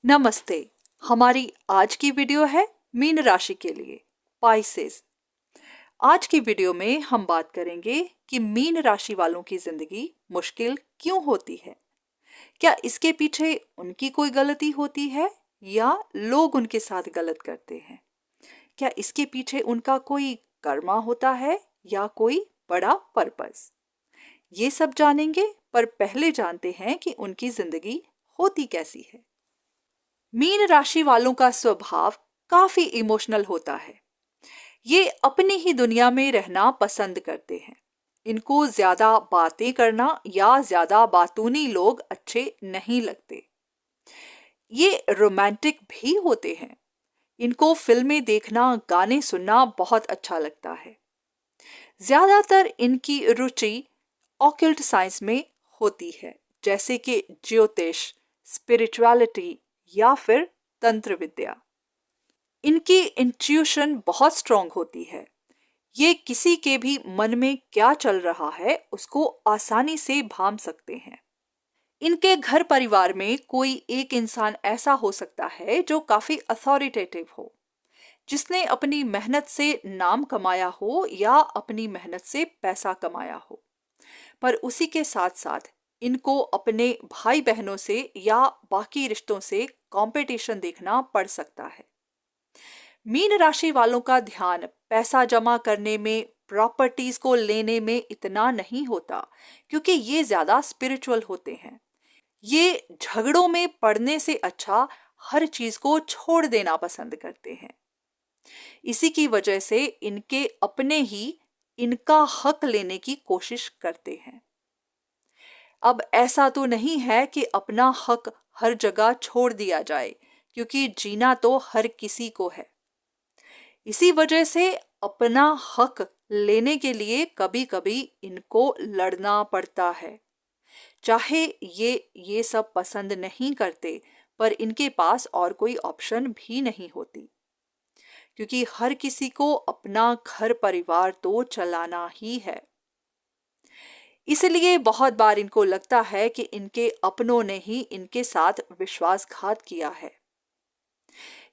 नमस्ते। हमारी आज की वीडियो है मीन राशि के लिए, पाइसेस। आज की वीडियो में हम बात करेंगे कि मीन राशि वालों की जिंदगी मुश्किल क्यों होती है। क्या इसके पीछे उनकी कोई गलती होती है या लोग उनके साथ गलत करते हैं? क्या इसके पीछे उनका कोई कर्मा होता है या कोई बड़ा पर्पस? ये सब जानेंगे, पर पहले जानते हैं कि उनकी जिंदगी होती कैसी है। मीन राशि वालों का स्वभाव काफी इमोशनल होता है। ये अपनी ही दुनिया में रहना पसंद करते हैं। इनको ज्यादा बातें करना या ज्यादा बातूनी लोग अच्छे नहीं लगते। ये रोमांटिक भी होते हैं। इनको फिल्में देखना, गाने सुनना बहुत अच्छा लगता है। ज्यादातर इनकी रुचि ऑकल्ट साइंस में होती है, जैसे कि ज्योतिष, स्पिरिचुअलिटी या फिर तंत्र विद्या। इनकी इंट्यूशन बहुत स्ट्रांग होती है। ये किसी के भी मन में क्या चल रहा है उसको आसानी से भांप सकते हैं। इनके घर परिवार में कोई एक इंसान ऐसा हो सकता है जो काफी अथॉरिटेटिव हो, जिसने अपनी मेहनत से नाम कमाया हो या अपनी मेहनत से पैसा कमाया हो। पर उसी के साथ साथ इनको अपने भाई बहनों से या बाकी रिश्तों से कंपटीशन देखना पड़ सकता है। मीन राशि वालों का ध्यान पैसा जमा करने में, प्रॉपर्टीज को लेने में इतना नहीं होता, क्योंकि ये ज्यादा स्पिरिचुअल होते हैं। ये झगड़ों में पड़ने से अच्छा हर चीज को छोड़ देना पसंद करते हैं। इसी की वजह से इनके अपने ही इनका हक लेने की कोशिश करते हैं। अब ऐसा तो नहीं है कि अपना हक हर जगह छोड़ दिया जाए, क्योंकि जीना तो हर किसी को है। इसी वजह से अपना हक लेने के लिए कभी कभी इनको लड़ना पड़ता है। चाहे ये सब पसंद नहीं करते, पर इनके पास और कोई ऑप्शन भी नहीं होती, क्योंकि हर किसी को अपना घर परिवार तो चलाना ही है। इसलिए बहुत बार इनको लगता है कि इनके अपनों ने ही इनके साथ विश्वासघात किया है।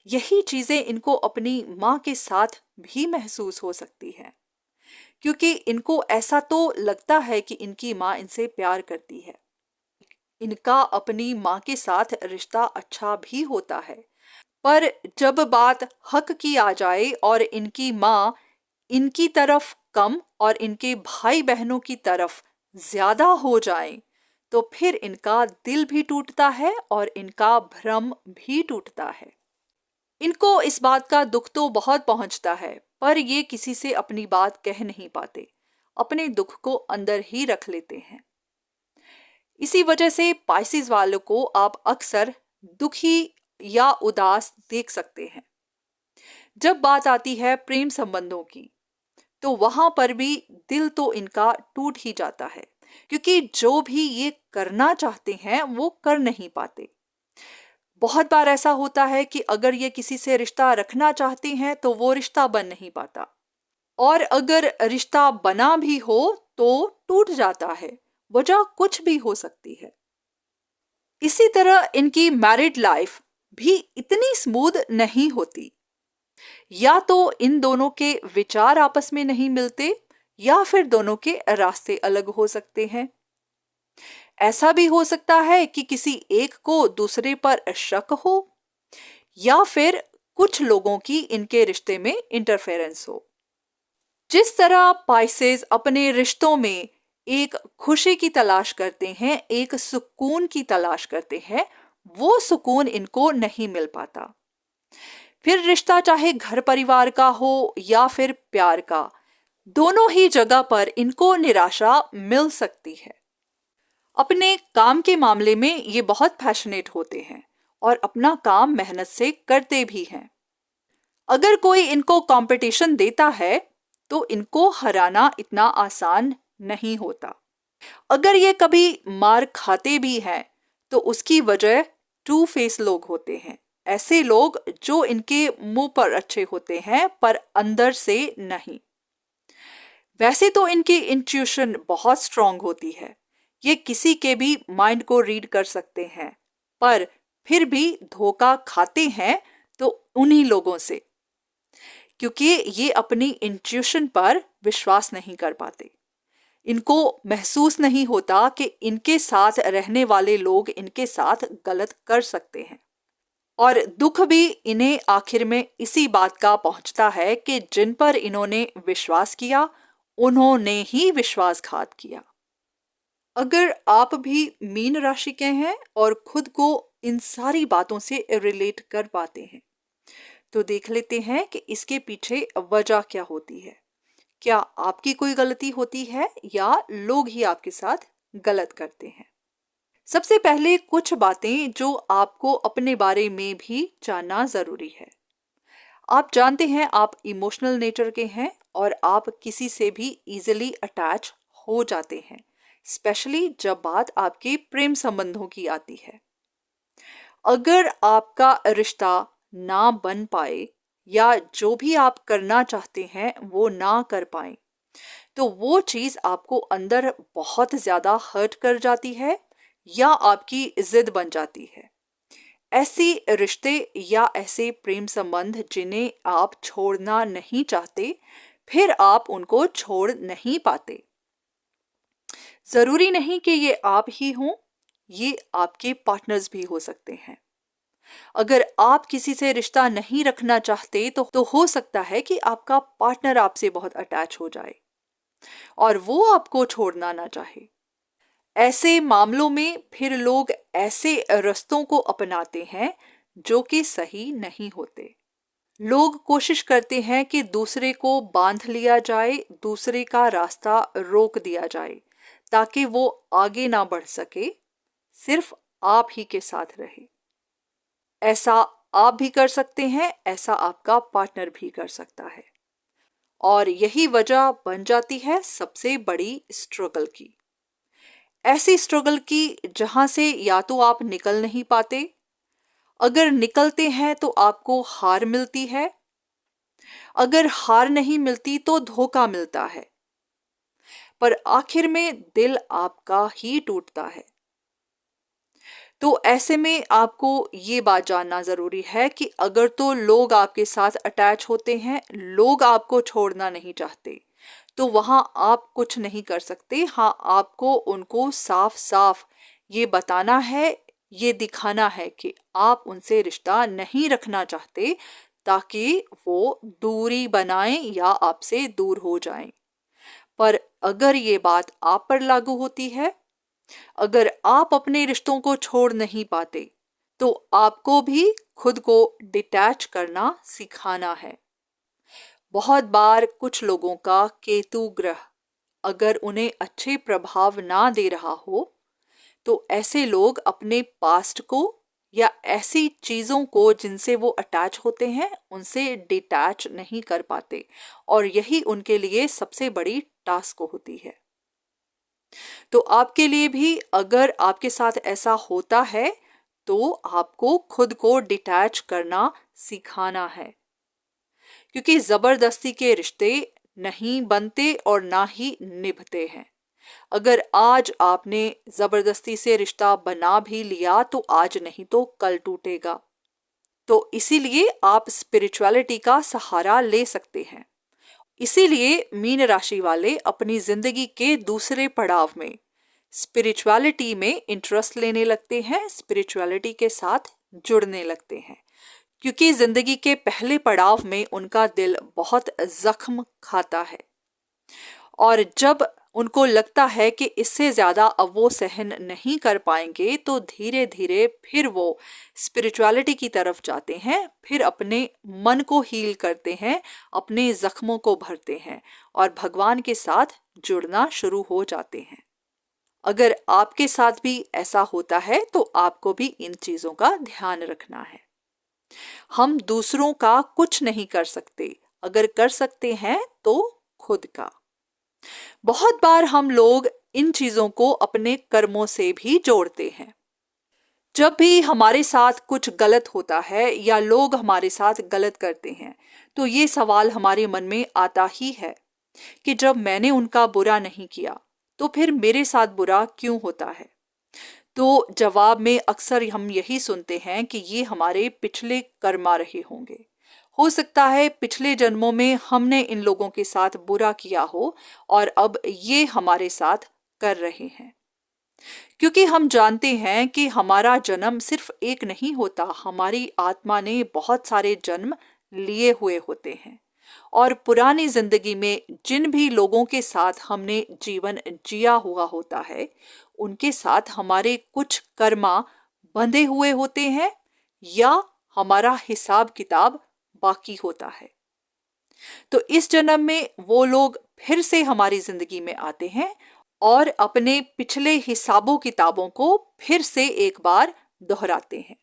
यही चीजें इनको अपनी माँ के साथ भी महसूस हो सकती है, क्योंकि इनको ऐसा तो लगता है कि इनकी माँ इनसे प्यार करती है। इनका अपनी माँ के साथ रिश्ता अच्छा भी होता है, पर जब बात हक की आ जाए और इनकी माँ इनकी तरफ कम और इनके भाई बहनों की तरफ ज्यादा हो जाए, तो फिर इनका दिल भी टूटता है और इनका भ्रम भी टूटता है। इनको इस बात का दुख तो बहुत पहुंचता है, पर ये किसी से अपनी बात कह नहीं पाते। अपने दुख को अंदर ही रख लेते हैं। इसी वजह से पाइसेस वालों को आप अक्सर दुखी या उदास देख सकते हैं। जब बात आती है प्रेम संबंधों की, तो वहां पर भी दिल तो इनका टूट ही जाता है, क्योंकि जो भी ये करना चाहते हैं वो कर नहीं पाते। बहुत बार ऐसा होता है कि अगर ये किसी से रिश्ता रखना चाहते हैं तो वो रिश्ता बन नहीं पाता, और अगर रिश्ता बना भी हो तो टूट जाता है। वजह कुछ भी हो सकती है। इसी तरह इनकी मैरिड लाइफ भी इतनी स्मूथ नहीं होती। या तो इन दोनों के विचार आपस में नहीं मिलते, या फिर दोनों के रास्ते अलग हो सकते हैं। ऐसा भी हो सकता है कि किसी एक को दूसरे पर शक हो, या फिर कुछ लोगों की इनके रिश्ते में इंटरफेरेंस हो। जिस तरह पाइसेस अपने रिश्तों में एक खुशी की तलाश करते हैं, एक सुकून की तलाश करते हैं, वो सुकून इनको नहीं मिल पाता। फिर रिश्ता चाहे घर परिवार का हो या फिर प्यार का, दोनों ही जगह पर इनको निराशा मिल सकती है। अपने काम के मामले में ये बहुत पैशनेट होते हैं और अपना काम मेहनत से करते भी हैं। अगर कोई इनको कंपटीशन देता है तो इनको हराना इतना आसान नहीं होता। अगर ये कभी मार खाते भी हैं तो उसकी वजह टू फेस लोग होते हैं। ऐसे लोग जो इनके मुंह पर अच्छे होते हैं पर अंदर से नहीं। वैसे तो इनकी इंट्यूशन बहुत स्ट्रांग होती है। ये किसी के भी माइंड को रीड कर सकते हैं, पर फिर भी धोखा खाते हैं तो उन्हीं लोगों से, क्योंकि ये अपनी इंट्यूशन पर विश्वास नहीं कर पाते। इनको महसूस नहीं होता कि इनके साथ रहने वाले लोग इनके साथ गलत कर सकते हैं। और दुख भी इन्हें आखिर में इसी बात का पहुंचता है कि जिन पर इन्होंने विश्वास किया उन्होंने ही विश्वासघात किया। अगर आप भी मीन राशि के हैं और खुद को इन सारी बातों से रिलेट कर पाते हैं, तो देख लेते हैं कि इसके पीछे वजह क्या होती है। क्या आपकी कोई गलती होती है या लोग ही आपके साथ गलत करते हैं? सबसे पहले कुछ बातें जो आपको अपने बारे में भी जानना जरूरी है। आप जानते हैं आप इमोशनल नेचर के हैं और आप किसी से भी इजीली अटैच हो जाते हैं, स्पेशली जब बात आपके प्रेम संबंधों की आती है। अगर आपका रिश्ता ना बन पाए या जो भी आप करना चाहते हैं वो ना कर पाए, तो वो चीज आपको अंदर बहुत ज्यादा हर्ट कर जाती है या आपकी जिद बन जाती है। ऐसी रिश्ते या ऐसे प्रेम संबंध जिन्हें आप छोड़ना नहीं चाहते, फिर आप उनको छोड़ नहीं पाते। जरूरी नहीं कि ये आप ही हों, ये आपके पार्टनर्स भी हो सकते हैं। अगर आप किसी से रिश्ता नहीं रखना चाहते तो हो सकता है कि आपका पार्टनर आपसे बहुत अटैच हो जाए और वो आपको छोड़ना ना चाहे। ऐसे मामलों में फिर लोग ऐसे रास्तों को अपनाते हैं जो कि सही नहीं होते। लोग कोशिश करते हैं कि दूसरे को बांध लिया जाए, दूसरे का रास्ता रोक दिया जाए ताकि वो आगे ना बढ़ सके, सिर्फ आप ही के साथ रहे। ऐसा आप भी कर सकते हैं, ऐसा आपका पार्टनर भी कर सकता है। और यही वजह बन जाती है सबसे बड़ी स्ट्रगल की। ऐसी स्ट्रगल की जहां से या तो आप निकल नहीं पाते, अगर निकलते हैं तो आपको हार मिलती है, अगर हार नहीं मिलती तो धोखा मिलता है, पर आखिर में दिल आपका ही टूटता है। तो ऐसे में आपको ये बात जानना जरूरी है कि अगर तो लोग आपके साथ अटैच होते हैं, लोग आपको छोड़ना नहीं चाहते, तो वहां आप कुछ नहीं कर सकते। हाँ, आपको उनको साफ साफ ये बताना है, ये दिखाना है कि आप उनसे रिश्ता नहीं रखना चाहते ताकि वो दूरी बनाएं या आपसे दूर हो जाएं। पर अगर ये बात आप पर लागू होती है, अगर आप अपने रिश्तों को छोड़ नहीं पाते, तो आपको भी खुद को डिटैच करना सिखाना है। बहुत बार कुछ लोगों का केतु ग्रह अगर उन्हें अच्छे प्रभाव ना दे रहा हो, तो ऐसे लोग अपने पास्ट को या ऐसी चीजों को जिनसे वो अटैच होते हैं उनसे डिटैच नहीं कर पाते, और यही उनके लिए सबसे बड़ी टास्क होती है। तो आपके लिए भी अगर आपके साथ ऐसा होता है तो आपको खुद को डिटैच करना सिखाना है, क्योंकि जबरदस्ती के रिश्ते नहीं बनते और ना ही निभते हैं। अगर आज आपने जबरदस्ती से रिश्ता बना भी लिया तो आज नहीं तो कल टूटेगा। तो इसीलिए आप स्पिरिचुअलिटी का सहारा ले सकते हैं। इसीलिए मीन राशि वाले अपनी जिंदगी के दूसरे पड़ाव में स्पिरिचुअलिटी में इंटरेस्ट लेने लगते हैं, स्पिरिचुअलिटी के साथ जुड़ने लगते हैं, क्योंकि जिंदगी के पहले पड़ाव में उनका दिल बहुत जख्म खाता है और जब उनको लगता है कि इससे ज्यादा अब वो सहन नहीं कर पाएंगे तो धीरे धीरे फिर वो स्पिरिचुअलिटी की तरफ जाते हैं, फिर अपने मन को हील करते हैं, अपने जख्मों को भरते हैं और भगवान के साथ जुड़ना शुरू हो जाते हैं। अगर आपके साथ भी ऐसा होता है तो आपको भी इन चीजों का ध्यान रखना है। हम दूसरों का कुछ नहीं कर सकते, अगर कर सकते हैं तो खुद का। बहुत बार हम लोग इन चीजों को अपने कर्मों से भी जोड़ते हैं। जब भी हमारे साथ कुछ गलत होता है या लोग हमारे साथ गलत करते हैं तो ये सवाल हमारे मन में आता ही है कि जब मैंने उनका बुरा नहीं किया तो फिर मेरे साथ बुरा क्यों होता है। तो जवाब में अक्सर हम यही सुनते हैं कि ये हमारे पिछले कर्मा रहे होंगे। हो सकता है पिछले जन्मों में हमने इन लोगों के साथ बुरा किया हो और अब ये हमारे साथ कर रहे हैं। क्योंकि हम जानते हैं कि हमारा जन्म सिर्फ एक नहीं होता, हमारी आत्मा ने बहुत सारे जन्म लिए हुए होते हैं और पुरानी जिंदगी में जिन भी लोगों के साथ हमने जीवन जिया हुआ होता है उनके साथ हमारे कुछ कर्मा बंधे हुए होते हैं या हमारा हिसाब किताब बाकी होता है। तो इस जन्म में वो लोग फिर से हमारी जिंदगी में आते हैं और अपने पिछले हिसाबों किताबों को फिर से एक बार दोहराते हैं।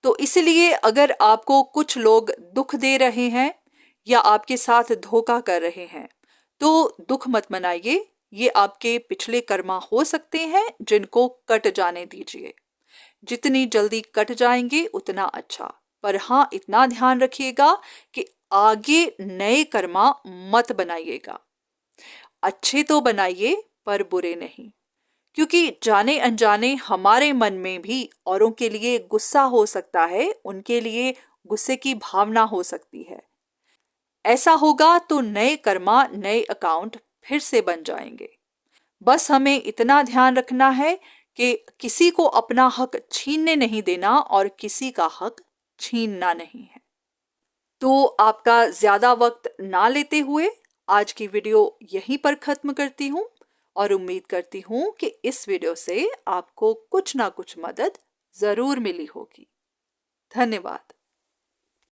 तो इसलिए अगर आपको कुछ लोग दुख दे रहे हैं या आपके साथ धोखा कर रहे हैं तो दुख मत मनाइए, ये आपके पिछले कर्मा हो सकते हैं जिनको कट जाने दीजिए। जितनी जल्दी कट जाएंगे उतना अच्छा, पर हाँ इतना ध्यान रखिएगा कि आगे नए कर्मा मत बनाइएगा। अच्छे तो बनाइए पर बुरे नहीं, क्योंकि जाने अनजाने हमारे मन में भी औरों के लिए गुस्सा हो सकता है, उनके लिए गुस्से की भावना हो सकती है। ऐसा होगा तो नए कर्मा नए अकाउंट फिर से बन जाएंगे। बस हमें इतना ध्यान रखना है कि किसी को अपना हक छीनने नहीं देना और किसी का हक छीनना नहीं है। तो आपका ज्यादा वक्त ना लेते हुए आज की वीडियो यहीं पर खत्म करती हूँ और उम्मीद करती हूँ कि इस वीडियो से आपको कुछ ना कुछ मदद जरूर मिली होगी। धन्यवाद।